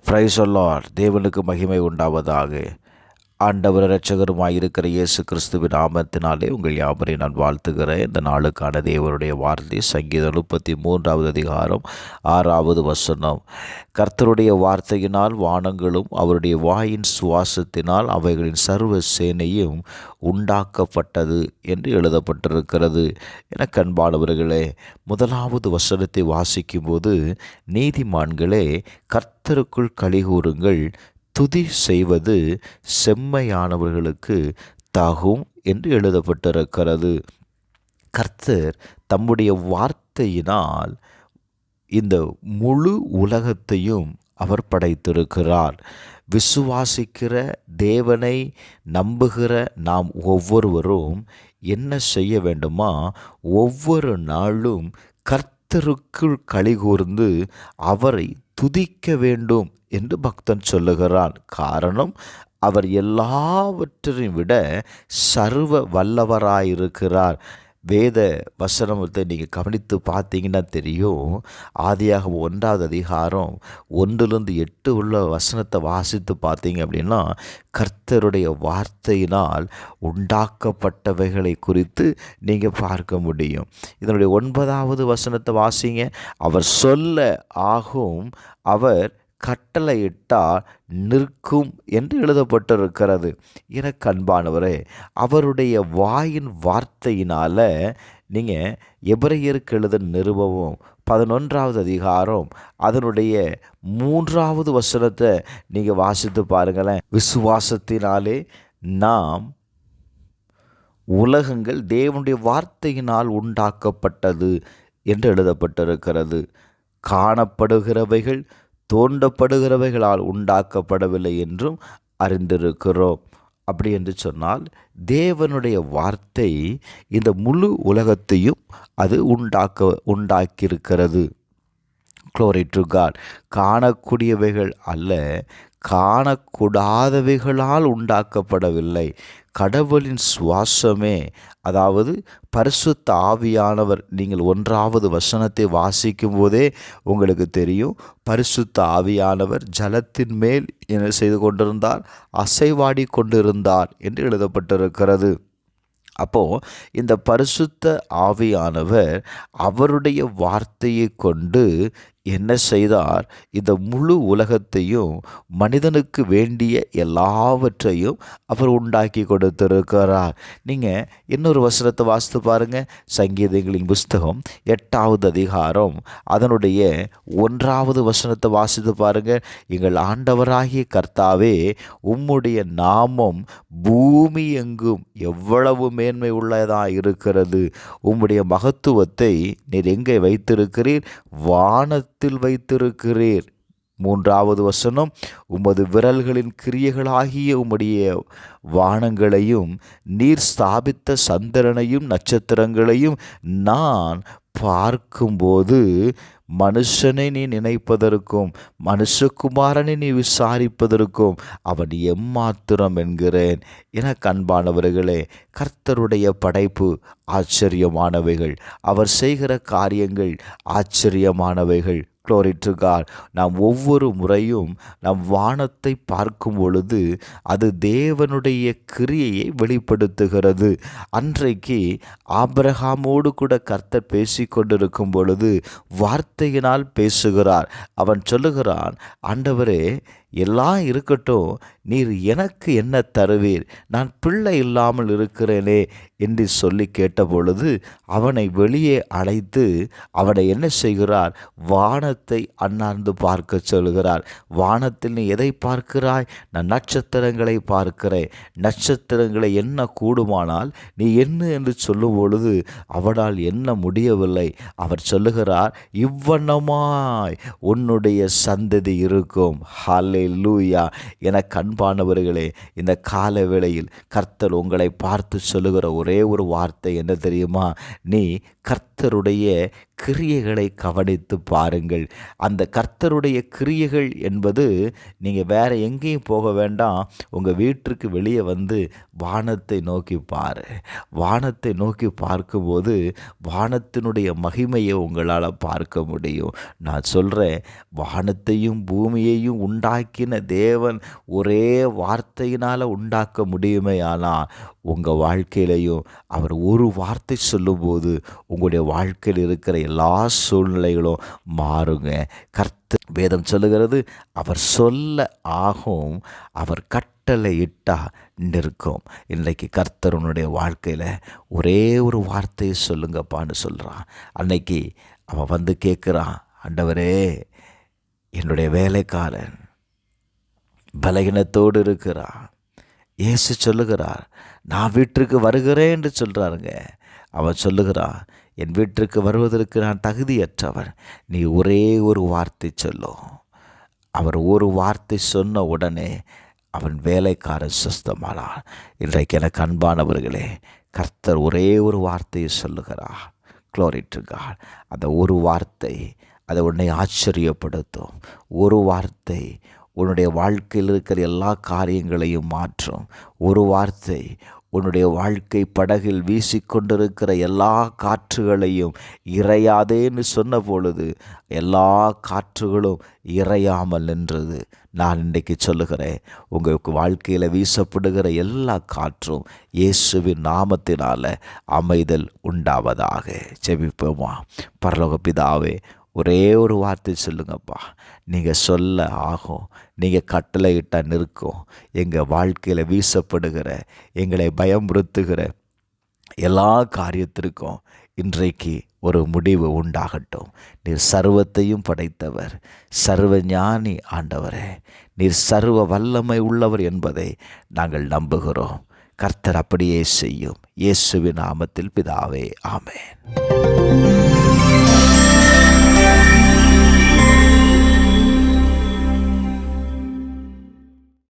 Praise the Lord. தேவனுக்கு மகிமை உண்டாவதாக. ஆண்டவர் இரட்சகருமாயிருக்கிற இயேசு கிறிஸ்துவின் நாமத்தினாலே உங்கள் யாவரையும் நான் வாழ்த்துகிறேன். இந்த நாளுக்கான தேவனுடைய வார்த்தை சங்கீதம் 33வது அதிகாரம் 6வது வசனம். கர்த்தருடைய வார்த்தையினால் வானங்களும் அவருடைய வாயின் சுவாசத்தினால் அவைகளின் சர்வ சேனையும் உண்டாக்கப்பட்டது என்று எழுதப்பட்டிருக்கிறது. என அன்பானவர்களே, முதலாவது வசனத்தை வாசிக்கும்போது, நீதிமான்களே கர்த்தருக்குள் களிகூருங்கள், துதி செய்வது செம்மையானவர்களுக்கு தகும் என்று எழுதப்பட்டிருக்கிறது. கர்த்தர் தம்முடைய வார்த்தையினால் இந்த முழு உலகத்தையும் அவர் படைத்திருக்கிறார். விசுவாசிக்கிற தேவனை நம்புகிற நாம் ஒவ்வொருவரும் என்ன செய்ய வேண்டுமா? ஒவ்வொரு நாளும் கர்த்தருக்குள் களிகூர்ந்து அவரை துதிக்க வேண்டும் என்று பக்தன் சொல்லுகிறான். காரணம், அவர் எல்லாவற்றையும் விட சர்வ வல்லவராயிருக்கிறார். வேத வசனத்தை நீங்கள் கவனித்து பார்த்தீங்கன்னா தெரியும். ஆதியாகமம் 1வது அதிகாரம் 1-8 உள்ள வசனத்தை வாசித்து பார்த்தீங்க அப்படின்னா, கர்த்தருடைய வார்த்தையினால் உண்டாக்கப்பட்டவைகளை குறித்து நீங்கள் பார்க்க முடியும். இதனுடைய 9வது வசனத்தை வாசிங்க. அவர் சொல்ல ஆகும், அவர் கட்டளையிட்டால் நிற்கும் என்று எழுதப்பட்டிருக்கிறது. எனக்கு அன்பானவரே, அவருடைய வாயின் வார்த்தையினால நீங்கள் எபிரெயருக்கு எழுதின நிருபம் 11வது அதிகாரம் அதனுடைய 3வது வசனத்தை நீங்கள் வாசித்து பாருங்களேன். விசுவாசத்தினாலே நாம் உலகங்கள் தேவனுடைய வார்த்தையினால் உண்டாக்கப்பட்டது என்று எழுதப்பட்டிருக்கிறது. காணப்படுகிறவைகள் தோண்டப்படுகிறவைகளால் உண்டாக்கப்படவில்லை என்றும் அறிந்திருக்கிறோம். அப்படி என்று சொன்னால், தேவனுடைய வார்த்தை இந்த முழு உலகத்தையும் அது உண்டாக்கியிருக்கிறது. Glory to God. காணக்கூடியவைகள் அல்ல, காணக்கூடாதவைகளால் உண்டாக்கப்படவில்லை. கடவுளின் சுவாசமே, அதாவது பரிசுத்த ஆவியானவர். நீங்கள் 1வது வசனத்தை வாசிக்கும் போதே உங்களுக்கு தெரியும், பரிசுத்த ஆவியானவர் ஜலத்தின் மேல் என்ன செய்து கொண்டிருந்தார்? அசைவாடி கொண்டிருந்தார் என்று எழுதப்பட்டிருக்கிறது. அப்போது இந்த பரிசுத்த ஆவியானவர் அவருடைய வார்த்தையை கொண்டு என்ன செய்தார்? இந்த முழு உலகத்தையும் மனிதனுக்கு வேண்டிய எல்லாவற்றையும் அவர் உண்டாக்கி கொடுத்திருக்கிறார். நீங்கள் இன்னொரு வசனத்தை வாசித்து பாருங்கள். சங்கீதங்களின் புஸ்தகம் 8வது அதிகாரம் அதனுடைய 1வது வசனத்தை வாசித்து பாருங்கள். எங்கள் ஆண்டவராகிய கர்த்தாவே, உம்முடைய நாமம் பூமி எங்கும் எவ்வளவு மேன்மை உள்ளதாக இருக்கிறது. உம்முடைய மகத்துவத்தை நீர் எங்கே வைத்திருக்கிறீர்? வானத்தில் வைத்திருக்கிறீர். 3வது வசனம், உமது விரல்களின் கிரியைகளாகிய உம்முடைய வானங்களையும் நீர் ஸ்தாபித்த சந்திரனையும் நட்சத்திரங்களையும் நான் பார்க்கும்போது மனுஷனை நீ நினைப்பதற்கும் மனுஷகுமாரனை நீ விசாரிப்பதற்கும் அவன் எம்மாத்திரம் என்கிறேன். எனக்கு அன்பானவர்களே, கர்த்தருடைய படைப்பு ஆச்சரியமானவைகள், அவர் செய்கிற காரியங்கள் ஆச்சரியமானவைகள். Glory to God. நாம் ஒவ்வொரு முறையும் நாம் வானத்தை பார்க்கும் பொழுது அது தேவனுடைய கிரியையை வெளிப்படுத்துகிறது. அன்றைக்கு ஆபிரகாமோடு கூட கர்த்தர் பேசிக்கொண்டிருக்கும் பொழுது வார்த்தையினால் பேசுகிறார். அவன் சொல்லுகிறான், ஆண்டவரே, எல்லாம் இருக்கட்டும், நீர் எனக்கு என்ன தருவீர்? நான் பிள்ளை இல்லாமல் இருக்கிறேனே என்று சொல்லி கேட்டபொழுது அவனை வெளியே அழைத்து அவனை என்ன செய்கிறார்? வானத்தை அண்ணாந்து பார்க்க சொல்கிறார். வானத்தில் நீ எதை பார்க்கிறாய்? நான் நட்சத்திரங்களை பார்க்கிறேன். நட்சத்திரங்களை எண்ண கூடுமானால் நீ என்ன என்று சொல்லும் பொழுது அவனால் எண்ண முடியவில்லை. அவர் சொல்லுகிறார், இவ்வண்ணமாய் உன்னுடைய சந்ததி இருக்கும். ஹல்லேலூயா. என அன்பானவர்களே, இந்த கால வேளையில் கர்த்தர் உங்களை பார்த்து சொல்லுகிற ஒரே ஒரு வார்த்தை என்ன தெரியுமா? நீ கர்த்தர் கர்த்தருடைய கிரியைகளை கவனித்து பாருங்கள். அந்த கர்த்தருடைய கிரியைகள் என்பது நீங்கள் வேறு எங்கேயும் போக வேண்டாம். உங்கள் வீட்டிற்கு வெளியே வந்து வானத்தை நோக்கி பாரு. வானத்தை நோக்கி பார்க்கும்போது வானத்தினுடைய மகிமையை உங்களால் பார்க்க முடியும். நான் சொல்கிறேன், வானத்தையும் பூமியையும் உண்டாக்கின தேவன் ஒரே வார்த்தையினால் உண்டாக்க முடியுமே. ஆனால் உங்கள் வாழ்க்கையிலையும் அவர் ஒரு வார்த்தை சொல்லும்போது உங்களுடைய வாழ்க்கையில் இருக்கிற எல்லா சூழ்நிலைகளும் மாறுங்க. வேதம் சொல்லுகிறது, அவர் சொல்ல ஆகும், அவர் கட்டளை இட்டா நிற்கும். இன்றைக்கு கர்த்தருனுடைய வாழ்க்கையில் ஒரே ஒரு வார்த்தையை சொல்லுங்கப்பான்னு சொல்கிறான். அன்னைக்கு அவன் வந்து கேட்குறான், ஆண்டவரே, என்னுடைய வேலைக்காரன் பலகீனத்தோடு இருக்கிறான். இயேசு சொல்லுகிறார், நான் வீட்டிற்கு வருகிறேன் என்று சொல்கிறாருங்க. அவன் சொல்லுகிறான், என் வீட்டிற்கு வருவதற்கு நான் தகுதியற்றவன், நீ ஒரே ஒரு வார்த்தை சொல்லும். அவர் ஒரு வார்த்தை சொன்ன உடனே அவன் வேலைக்காரன் சுஸ்தமானான். இன்றைக்கு எனக்கு அன்பானவர்களே, கர்த்தர் ஒரே ஒரு வார்த்தையை சொல்லுகிறார். Glory to God. அந்த ஒரு வார்த்தை அதை உன்னை ஆச்சரியப்படுத்தும். ஒரு வார்த்தை உன்னுடைய வாழ்க்கையில் இருக்கிற எல்லா காரியங்களையும் மாற்றும். ஒரு வார்த்தை உன்னுடைய வாழ்க்கை படகில் வீசிக்கொண்டிருக்கிற எல்லா காற்றுகளையும் இறையாதேன்னு சொன்ன பொழுது எல்லா காற்றுகளும் இறையாமல் நின்றது. நான் இன்றைக்கு சொல்லுகிறேன், உங்களுக்கு வாழ்க்கையில் வீசப்படுகிற எல்லா காற்றும் இயேசுவின் நாமத்தினால் அமைதல் உண்டாவதாக. ஜெபிப்போமா. பரலோக பிதாவே, ஒரே ஒரு வார்த்தை சொல்லுங்கப்பா. நீங்கள் சொல்ல ஆகும், நீங்கள் கட்டளையிட்டால் நிற்கும். எங்கள் வாழ்க்கையில் வீசப்படுகிற, எங்களை பயமுறுத்துகிற எல்லா காரியத்திற்கும் இன்றைக்கு ஒரு முடிவு உண்டாகட்டும். நீர் சர்வத்தையும் படைத்தவர், சர்வ ஞானி ஆண்டவரே. நீர் சர்வ வல்லமை உள்ளவர் என்பதை நாங்கள் நம்புகிறோம். கர்த்தர் அப்படியே செய்யும். இயேசுவின் நாமத்தில் பிதாவே, ஆமென்.